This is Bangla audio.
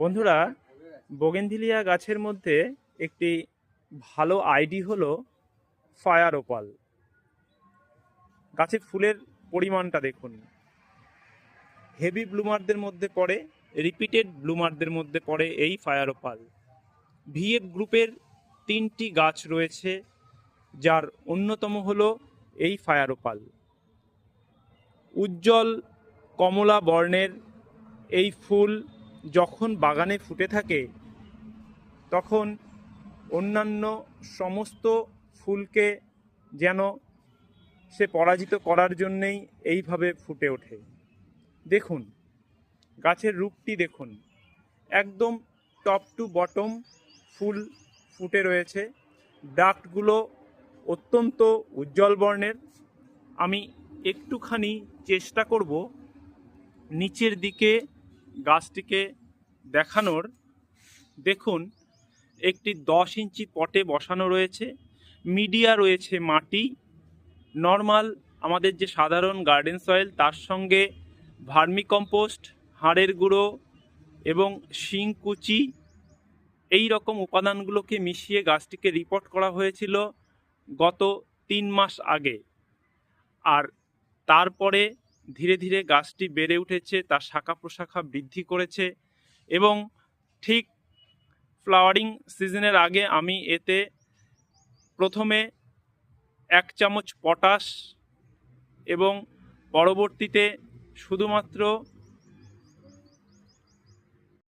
বন্ধুরা, বোগেনভিলিয়া গাছের মধ্যে একটি ভালো আইডি হলো ফায়ার ওপাল। গাছে ফুলের পরিমাণটা দেখুন, হেভি ব্লুমারদের মধ্যে পড়ে, রিপিটেড ব্লুমারদের মধ্যে পড়ে এই ফায়ার ওপাল। ভিএফ গ্রুপের 3টি গাছ রয়েছে, যার অন্যতম হলো এই ফায়ার ওপাল। উজ্জ্বল কমলা বর্ণের এই ফুল যখন বাগানে ফুটে থাকে তখন অন্যান্য সমস্ত ফুলকে যেন সে পরাজিত করার জন্যেই এইভাবে ফুটে ওঠে। দেখুন, গাছের রূপটি দেখুন, একদম টপ টু বটম ফুল ফুটে রয়েছে। ডাক্টগুলো অত্যন্ত উজ্জ্বল বর্ণের। আমি একটুখানি চেষ্টা করব নিচের দিকে গাছটিকে দেখানোর। দেখুন, একটি 10 ইঞ্চি পটে বসানো রয়েছে, মিডিয়া রয়েছে মাটি, নর্মাল আমাদের যে সাধারণ গার্ডেন সয়েল, তার সঙ্গে ভার্মিকম্পোস্ট, হাড়ের গুঁড়ো এবং শিংকুচি, এই রকম উপাদানগুলোকে মিশিয়ে গাছটিকে রিপোর্ট করা হয়েছিল গত 3 মাস আগে। আর তারপরে ধীরে ধীরে গাছটি বেড়ে উঠেছে, তার শাখা প্রশাখা বৃদ্ধি করেছে এবং ঠিক ফ্লাওয়ারিং সিজনের আগে আমি এতে প্রথমে 1 চামচ পটাশ এবং পরবর্তীতে শুধুমাত্র